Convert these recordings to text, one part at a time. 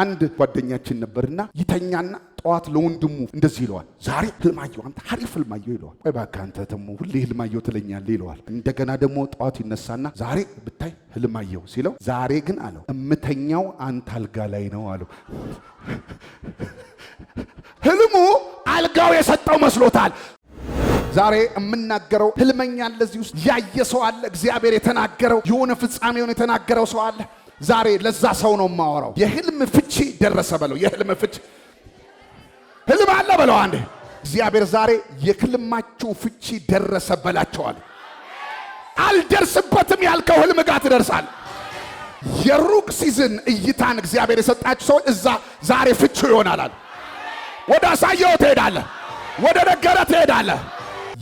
አንድ ጓደኛችን ነበርና ይተኛና ጠዋት ለወንድሙ እንደዚህ ይለዋል ዛሬ ህልማየሁ አንተ ሐሪፍ ህልማየሁ ይለዋል ቆይ ባካ አንተ ተሙ ሁሌ ህልማየሁ ትለኛለህ ይለዋል እንደገና ደግሞ ጠዋት ይነሳና ዛሬ ብታይ ህልማየሁ ሲለው ዛሬ ግን አለው እምተኛው አንተ አልጋ ላይ ነው አለው ህልሙ አልጋው የሰጠው መስሎታል ዛሬ እምናገረው ህልመኛ ለዚህ ውስጥ ያየ ሰው አለ እግዚአብሔር የተናገረው የሆነ ፍጻሜውን የተናገረው ሰው አለ ዛሬ ለዛ ሰው ነው ማወራው የህልም ፍቺ ደረሰ በለው የህልም ፍቺ ህልም አለ በለው አንዴ እግዚአብሔር ዛሬ የህልማችሁ ፍቺ ደረሰ በላቸዋል አልደርስበትም ያልከው ህልም ጋር ትደርሳል የሩቅ ሲዝን እይታን እግዚአብሔር የሰጣችሁ ሰው እዛ ዛሬ ፍቺ ይሆናል ወደ አሳየው ትሄዳለህ ወደ ነገረ ትሄዳለህ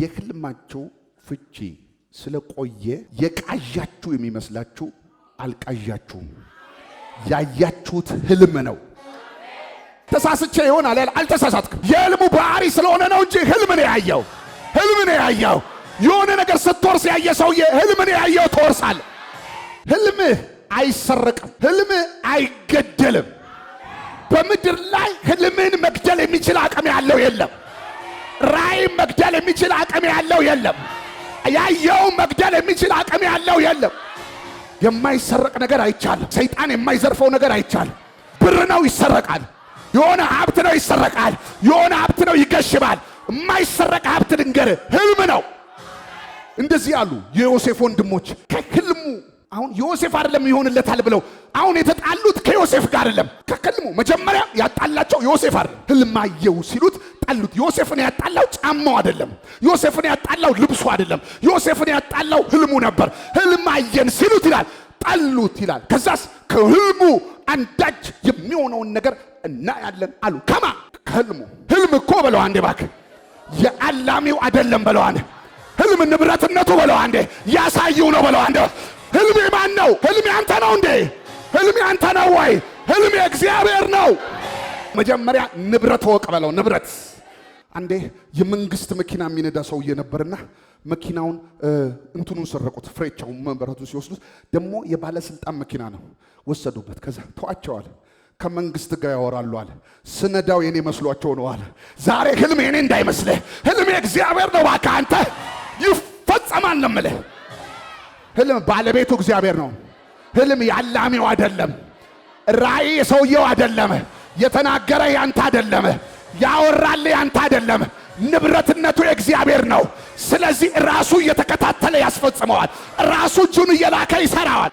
የህልማችሁ ፍቺ ስለቆየ የቃዣችሁ የሚመስላችሁ አልቃዣችሁም ያያችሁት ህልም ነው ተሳስቼ ይሆናል አልተሳሳትክም የህልሙ ባህሪ ስለሆነ ነው እንጂ ህልም ነው ያየው የሆነ ነገር ስትወርስ ያየ ሰውዬ ህልም ነው ያየው ተወርሳል ህልም አይሰረቅም ህልም አይገደልም በምድር ላይ ህልምን መግደል የሚችል አቅም ያለው የለም ራእይ መግደል የሚችል አቅም ያለው የለም ያየው መግደል የሚችል አቅም ያለው የለም የማይሰረቅ ነገር አይቻልም ሰይጣን የማይዘርፈው ነገር አይቻልም ብር ነው ይሰረቃል የሆነ ሀብት ነው ይሰረቃል የሆነ ሀብት ነው ይገሽባል የማይሰረቅ ሀብት ድንገር ህልም ነው እንደዚህ አሉ የዮሴፍ ወንድሞች ከህልሙ አሁን ዮሴፍ አይደለም ይሆንለታል ብለው አሁን የተጣሉት ከዮሴፍ ጋር አይደለም ከህልሙ መጀመሪያ ያጣላቸው ዮሴፍ አይደለም ህልማየሁ ሲሉት ጣሉት ዮሴፍን ያጣላው ጫማው አይደለም ዮሴፍን ያጣላው ልብሱ አይደለም ዮሴፍን ያጣላው ህልሙ ነበር ህልማየን ሲሉት ይላል ጣሉት ይላል ከዛስ ከህልሙ አንዳች የሚሆነውን ነገር እናያለን አሉ ከማ ከህልሙ ህልም እኮ በለው አንዴ ባክ የአላሚው አይደለም በለው አንዴ ህልም ንብረትነቱ በለው አንዴ ያሳየው ነው በለው አንዴ ህልም ማን ነው ህልም ያንተ ነው እንዴ ህልም ያንተ ነው ወይ ህልም የእግዚአብሔር ነው መጀመሪያ ንብረት ወቅ በለው ንብረት አንዴ የመንግስት መኪና የሚነዳ ሰውዬ ነበርና መኪናውን እንትኑን ሰረቁት ፍሬቻውን መንበረቱን ሲወስዱት ደግሞ የባለስልጣን መኪና ነው ወሰዱበት ከዛ ተዋቸዋል ከመንግስት ጋር ያወራሉ አለ ስነዳው የኔ መስሏቸው ነው አለ ዛሬ ህልም የኔ እንዳይመስልህ ህልም የእግዚአብሔር ነው ባካ አንተ ይፈጸማል ለምልህ ህልም ባለቤቱ እግዚአብሔር ነው ህልም ያላሚው አይደለም ራእይ የሰውየው አይደለም የተናገረ ያንተ አይደለም ያወራል ያንተ አይደለም ንብረትነቱ የእግዚአብሔር ነው ስለዚህ ራሱ እየተከታተለ ያስፈጽመዋል ራሱ እጁን እየላከ ይሰራዋል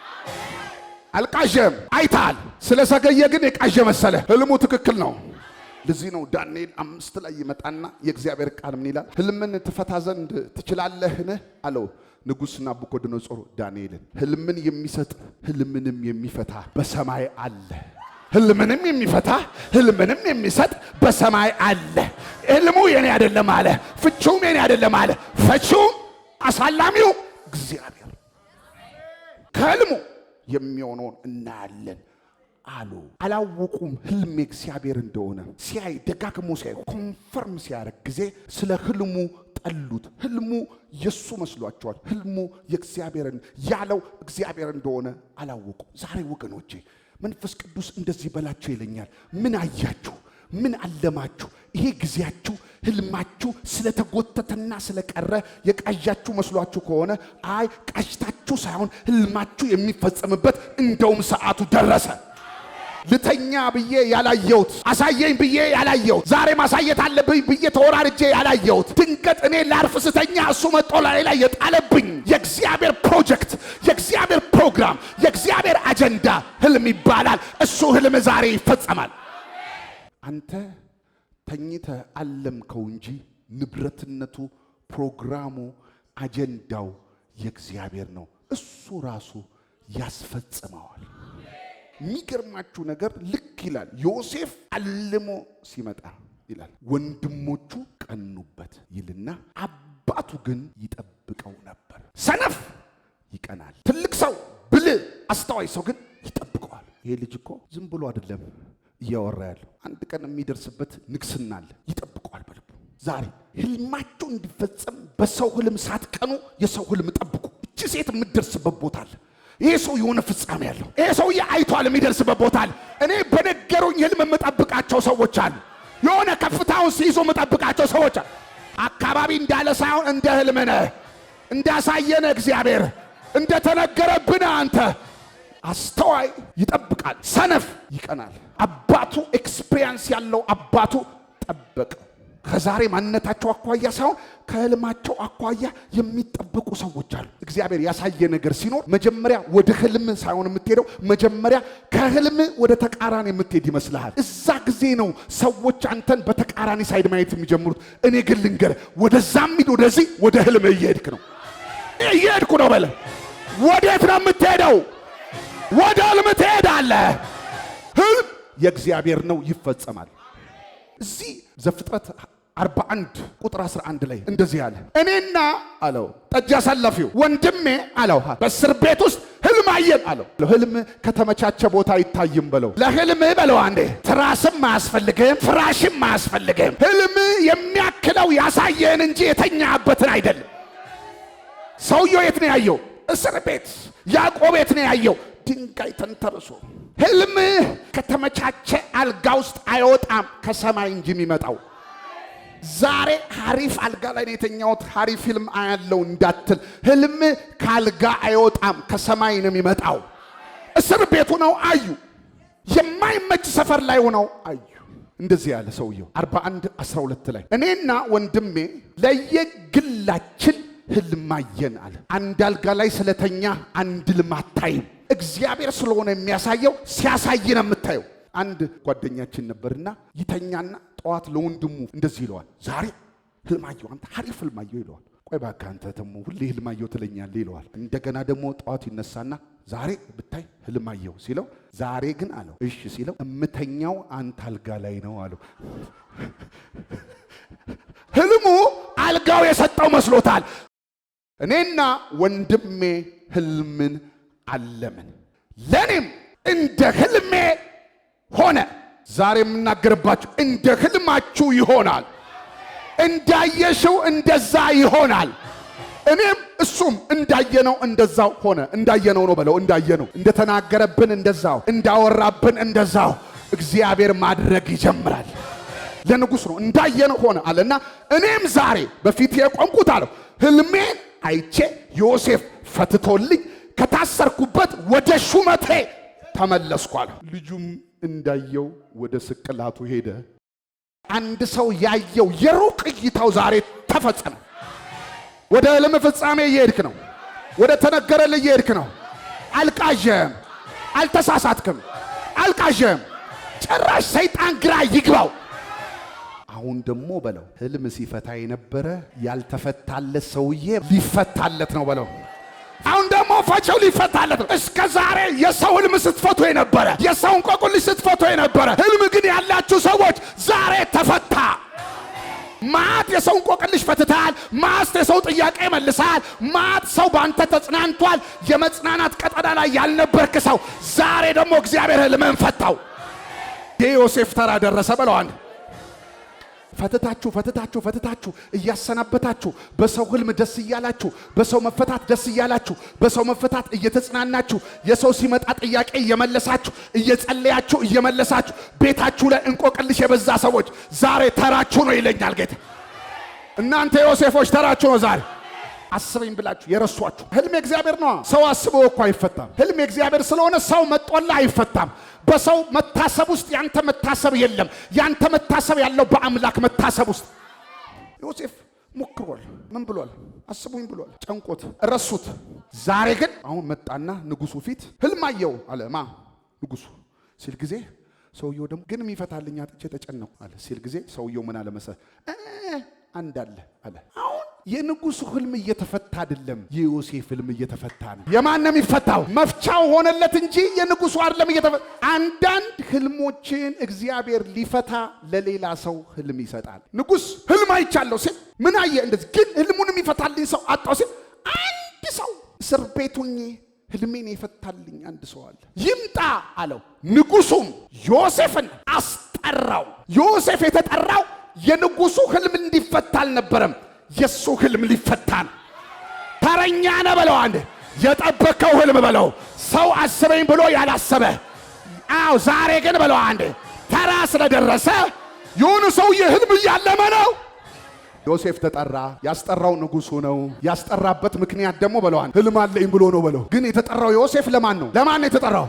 አልቃዠም አይታል ስለሰገየ ግን የቃዠ መሰለ ህልሙ ትክክል ነው ለዚህ ነው ዳንኤል 5 ላይ ይመጣና የእግዚአብሔር ቃል ምን ይላል ህልምን ትፈታ ዘንድ ትችላለህን አለው ንጉስ ናቡከደነጾር ዳንኤልን ህልምን የሚሰጥ ህልምንም የሚፈታ በሰማይ አለ ህልምንም የሚፈታ ህልምንም የሚሰጥ በሰማይ አለ ህልሙ የኔ አይደለም አለ ፍቹም የኔ አይደለም አለ ፈቹም አሳላሚው እግዚአብሔር ከህልሙ የሚሆነውን እናያለን አሉ አላወቁም ህልም እግዚአብሔር እንደሆነ ሲያይ ደጋግሞ ሲያይ ኮንፈርም ሲያደርግ ጊዜ ስለ ህልሙ ጠሉት ህልሙ የሱ መስሏቸዋል ህልሙ የእግዚአብሔርን ያለው እግዚአብሔር እንደሆነ አላወቁ ዛሬ ወገኖቼ መንፈስ ቅዱስ እንደዚህ በላቸው ይለኛል ምን አያችሁ ምን አለማችሁ ይሄ ጊዜያችሁ ህልማችሁ ስለተጎተተና ስለቀረ የቃዣችሁ መስሏችሁ ከሆነ አይ ቃሽታችሁ ሳይሆን ህልማችሁ የሚፈጸምበት እንደውም ሰዓቱ ደረሰ ልተኛ ብዬ ያላየሁት አሳየኝ ብዬ ያላየሁት ዛሬ ማሳየት አለብኝ ብዬ ተወራርጄ ያላየሁት ድንገት እኔ ላርፍ ስተኛ እሱ መጥቶ ላይ የጣለብኝ የእግዚአብሔር ፕሮጀክት የእግዚአብሔር ፕሮግራም የእግዚአብሔር አጀንዳ ህልም ይባላል እሱ ህልም ዛሬ ይፈጸማል አንተ ተኝተ አለምከው እንጂ ንብረትነቱ ፕሮግራሙ አጀንዳው የእግዚአብሔር ነው እሱ ራሱ ያስፈጽመዋል የሚገርማችሁ ነገር ልክ ይላል ዮሴፍ አልሞ ሲመጣ ይላል ወንድሞቹ ቀኑበት ይልና አባቱ ግን ይጠብቀው ነበር ሰነፍ ይቀናል ትልቅ ሰው ብልህ አስተዋይ ሰው ግን ይጠብቀዋል ይሄ ልጅ እኮ ዝም ብሎ አይደለም እያወራ ያለው አንድ ቀን የሚደርስበት ንግስና አለ ይጠብቀዋል በልቡ ዛሬ ህልማችሁ እንዲፈጸም በሰው ህልም ሳትቀኑ የሰው ህልም ጠብቁ እቺ ሴት የምትደርስበት ቦታ አለ ይሄ ሰው የሆነ ፍጻሜ ያለው ይሄ ሰውዬ አይቷል የሚደርስበት ቦታ አለ። እኔ በነገሩኝ ህልም የምጠብቃቸው ሰዎች አሉ። የሆነ ከፍታውን ሲይዙ የምጠብቃቸው ሰዎች አሉ። አካባቢ እንዳለ ሳይሆን እንደ ህልም ነህ እንዳሳየነ እግዚአብሔር እንደተነገረብን አንተ አስተዋይ ይጠብቃል፣ ሰነፍ ይቀናል። አባቱ ኤክስፒሪየንስ ያለው አባቱ ጠበቀ። ከዛሬ ማንነታቸው አኳያ ሳይሆን ከህልማቸው አኳያ የሚጠብቁ ሰዎች አሉ። እግዚአብሔር ያሳየ ነገር ሲኖር መጀመሪያ ወደ ህልም ሳይሆን የምትሄደው መጀመሪያ ከህልም ወደ ተቃራኒ የምትሄድ ይመስልሃል። እዛ ጊዜ ነው ሰዎች አንተን በተቃራኒ ሳይድ ማየት የሚጀምሩት። እኔ ግን ልንገር፣ ወደዛም ሂድ ወደዚህ ወደ ህልም እየሄድክ ነው። እየሄድኩ ነው በለ። ወዴት ነው የምትሄደው? ወደ ህልም ትሄዳለህ። ህልም የእግዚአብሔር ነው፣ ይፈጸማል። እዚህ ዘፍጥረት 41 ቁጥር 11 ላይ እንደዚህ አለ። እኔና አለው ጠጅ አሳላፊው ወንድሜ አለው በእስር ቤት ውስጥ ህልም አየን አለው። ህልም ከተመቻቸ ቦታ አይታይም በለው። ለህልም በለው አንዴ ትራስም አያስፈልግም፣ ፍራሽም አያስፈልግም። ህልም የሚያክለው ያሳየን እንጂ የተኛበትን አይደለም። ሰውየው የት ነው ያየው? እስር ቤት። ያዕቆብ የት ነው ያየው? ድንጋይ ተንተርሶ። ህልም ከተመቻቸ አልጋ ውስጥ አይወጣም፣ ከሰማይ እንጂ የሚመጣው። ዛሬ ሐሪፍ አልጋ ላይ ነው የተኛሁት ሐሪፍ ህልም አያለው እንዳትል። ህልም ካልጋ አይወጣም፣ ከሰማይ ነው የሚመጣው። እስር ቤቱ ነው አዩ። የማይመች ሰፈር ላይ ሆነው አዩ። እንደዚህ ያለ ሰውየው 41:12 ላይ እኔና ወንድሜ ለየግላችን ህልም አየን አለ። አንድ አልጋ ላይ ስለተኛ አንድ ህልም አታይም። እግዚአብሔር ስለሆነ የሚያሳየው ሲያሳይ ነው የምታየው። አንድ ጓደኛችን ነበርና ይተኛና ጠዋት ለወንድሙ እንደዚህ ይለዋል፣ ዛሬ ህልማየሁ፣ አንተ ሐሪፍ ህልማየሁ ይለዋል። ቆይ እባክህ አንተ ደግሞ ሁሌ ህልማየሁ ትለኛለህ ይለዋል። እንደገና ደግሞ ጠዋት ይነሳና ዛሬ ብታይ ህልማየሁ ሲለው፣ ዛሬ ግን አለው እሺ ሲለው እምተኛው አንተ አልጋ ላይ ነው አለው። ህልሙ አልጋው የሰጠው መስሎታል። እኔና ወንድሜ ህልምን አለምን፣ ለኔም እንደ ህልሜ ሆነ። ዛሬ የምናገርባችሁ እንደ ህልማችሁ ይሆናል። እንዳየሽው እንደዛ ይሆናል። እኔም እሱም እንዳየነው እንደዛው ሆነ። እንዳየነው ነው በለው። እንዳየነው እንደተናገረብን እንደዛው እንዳወራብን እንደዛው እግዚአብሔር ማድረግ ይጀምራል። ለንጉሥ ነው እንዳየነው ሆነ አለና እኔም ዛሬ በፊት የቆምኩት አለው ህልሜን አይቼ ዮሴፍ ፈትቶልኝ ከታሰርኩበት ወደ ሹመቴ ተመለስኳል። ልጁም እንዳየው ወደ ስቅላቱ ሄደ። አንድ ሰው ያየው የሩቅ እይታው ዛሬ ተፈጸመ። ወደ ህልም ፍጻሜ እየሄድክ ነው። ወደ ተነገረልህ እየሄድክ ነው። አልቃዠም፣ አልተሳሳትክም፣ አልቃዠም። ጭራሽ ሰይጣን ግራ ይግባው። አሁን ደግሞ በለው ህልም ሲፈታ የነበረ ያልተፈታለት ሰውዬ ሊፈታለት ነው በለው። አሁን ደግሞ ፈቸው ሊፈታለት ነው። እስከ ዛሬ የሰው ህልም ስትፈቱ የነበረ የሰው እንቆቅልሽ ስትፈቱ የነበረ ህልም ግን ያላችሁ ሰዎች ዛሬ ተፈታ። ማት የሰው እንቆቅልሽ ፈትታል። ማት የሰው ጥያቄ መልሳል። ማት ሰው ባንተ ተጽናንቷል። የመጽናናት ቀጠና ላይ ያልነበርክ ሰው ዛሬ ደግሞ እግዚአብሔር ህልምን ፈታው። የዮሴፍ ተራ ደረሰ በለው አንድ ፈትታችሁ እያሰናበታችሁ በሰው ህልም ደስ እያላችሁ በሰው መፈታት ደስ እያላችሁ በሰው መፈታት እየተጽናናችሁ የሰው ሲመጣ ጥያቄ እየመለሳችሁ እየጸለያችሁ እየመለሳችሁ ቤታችሁ ላይ እንቆቅልሽ የበዛ ሰዎች ዛሬ ተራችሁ ነው ይለኛል ጌታ። እናንተ ዮሴፎች ተራችሁ ነው ዛሬ። አስበኝ ብላችሁ የረሷችሁ ህልም እግዚአብሔር ነው። ሰው አስበው እኮ አይፈታም። ህልም እግዚአብሔር ስለሆነ ሰው መጦላ አይፈታም። በሰው መታሰብ ውስጥ ያንተ መታሰብ የለም። ያንተ መታሰብ ያለው በአምላክ መታሰብ ውስጥ። ዮሴፍ ሞክሯል። ምን ብሏል? አስቡኝ ብሏል። ጨንቆት ረሱት። ዛሬ ግን አሁን መጣና ንጉሱ ፊት ህልም አየው አለ። ማ ንጉሱ ሲል ጊዜ ሰውየው ደግሞ ግን የሚፈታልኝ አጥቼ ተጨነቁ አለ ሲል ጊዜ ሰውየው ምን አለ መሰለህ? አንድ አለ። አሁን የንጉሱ ህልም እየተፈታ አይደለም፣ የዮሴፍ ህልም እየተፈታ ነው። የማን ነው የሚፈታው? መፍቻው ሆነለት እንጂ የንጉሱ አይደለም እየተፈታ። አንዳንድ ህልሞችን እግዚአብሔር ሊፈታ ለሌላ ሰው ህልም ይሰጣል። ንጉስ ህልም አይቻለሁ ሲል ምን አየ? እንደዚህ ግን ህልሙን የሚፈታልኝ ሰው አጣው ሲል አንድ ሰው እስር ቤት ሆኜ ህልሜን የፈታልኝ አንድ ሰው አለ፣ ይምጣ አለው። ንጉሱም ዮሴፍን አስጠራው። ዮሴፍ የተጠራው የንጉሱ ህልም እንዲፈታ አልነበረም፣ የሱ ህልም ሊፈታ ነው። ተረኛ ነህ በለው አንድ። የጠበቀው ህልም በለው ሰው አስበኝ ብሎ ያላሰበ አው ዛሬ ግን በለው አንዴ ተራ ስለደረሰ የሆነ ሰውዬ ህልም እያለመ ነው። ዮሴፍ ተጠራ። ያስጠራው ንጉሱ ነው። ያስጠራበት ምክንያት ደግሞ በለው አንዴ ህልም አለኝ ብሎ ነው በለው። ግን የተጠራው ዮሴፍ ለማን ነው? ለማን ነው የተጠራው?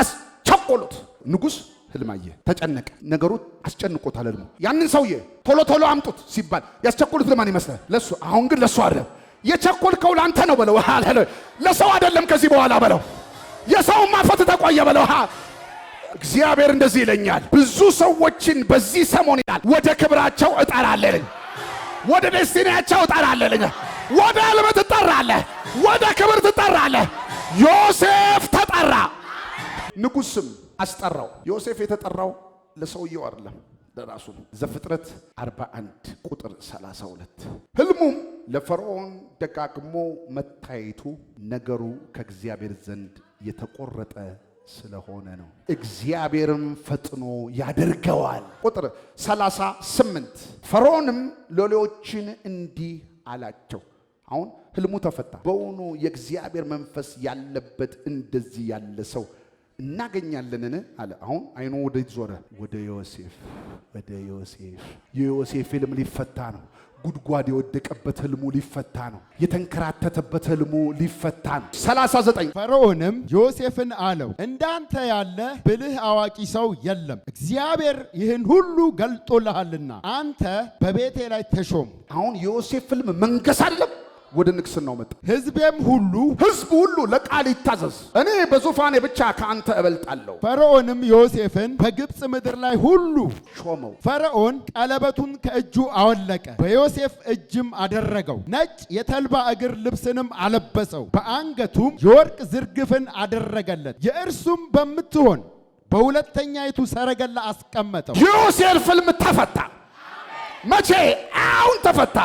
አስቸኮሉት። ንጉስ ህልም አየ፣ ተጨነቀ። ነገሩ አስጨንቆታል ህልሙ። ያንን ሰውዬ ቶሎ ቶሎ አምጡት ሲባል ያስቸኮሉት ለማን ይመስላል? ለሱ። አሁን ግን ለሱ አይደለም። የቸኮልከው ላንተ ነው በለው። ለሰው አይደለም ከዚህ በኋላ በለው። የሰው ማፈት ተቆየ በለው። እግዚአብሔር እንደዚህ ይለኛል፣ ብዙ ሰዎችን በዚህ ሰሞን ይላል ወደ ክብራቸው እጠራለሁ፣ ወደ ደስቲናቸው እጠራለሁ፣ ወደ ህልም ትጠራለህ፣ ወደ ክብር ትጠራለህ። ዮሴፍ ተጠራ፣ ንጉስም አስጠራው። ዮሴፍ የተጠራው ለሰውየው አይደለም ለራሱ ነው። ዘፍጥረት 41 ቁጥር 32 ህልሙም ለፈርዖን ደጋግሞ መታየቱ ነገሩ ከእግዚአብሔር ዘንድ የተቆረጠ ስለሆነ ነው፣ እግዚአብሔርም ፈጥኖ ያደርገዋል። ቁጥር 38 ፈርዖንም ሎሌዎችን እንዲህ አላቸው። አሁን ህልሙ ተፈታ። በእውኑ የእግዚአብሔር መንፈስ ያለበት እንደዚህ ያለ ሰው እናገኛለንን አለ። አሁን አይኑ ወዴት ዞረ? ወደ ዮሴፍ። ወደ ዮሴፍ። የዮሴፍ ህልም ሊፈታ ነው። ጉድጓድ የወደቀበት ህልሙ ሊፈታ ነው። የተንከራተተበት ህልሙ ሊፈታ ነው። 39 ፈርዖንም ዮሴፍን አለው፣ እንዳንተ ያለ ብልህ አዋቂ ሰው የለም፣ እግዚአብሔር ይህን ሁሉ ገልጦልሃልና አንተ በቤቴ ላይ ተሾም። አሁን የዮሴፍ ህልም መንገስ አለም ወደ ንግስናው መጣ። ህዝቡ ሁሉ ለቃል ይታዘዝ፣ እኔ በዙፋኔ ብቻ ከአንተ እበልጣለሁ። ፈርዖንም ዮሴፍን በግብፅ ምድር ላይ ሁሉ ሾመው። ፈርዖን ቀለበቱን ከእጁ አወለቀ፣ በዮሴፍ እጅም አደረገው። ነጭ የተልባ እግር ልብስንም አለበሰው፣ በአንገቱም የወርቅ ዝርግፍን አደረገለት። የእርሱም በምትሆን በሁለተኛይቱ ሰረገላ አስቀመጠው። የዮሴፍ ህልም ተፈታ። መቼ? አሁን ተፈታ።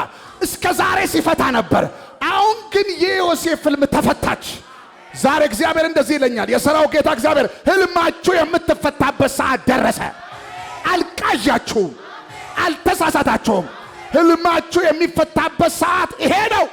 እስከ ዛሬ ሲፈታ ነበር። አሁን ግን የዮሴፍ ህልም ተፈታች። ዛሬ እግዚአብሔር እንደዚህ ይለኛል፣ የሰራው ጌታ እግዚአብሔር ህልማችሁ የምትፈታበት ሰዓት ደረሰ። አልቃዣችሁም፣ አልተሳሳታችሁም። ህልማችሁ የሚፈታበት ሰዓት ይሄ ነው።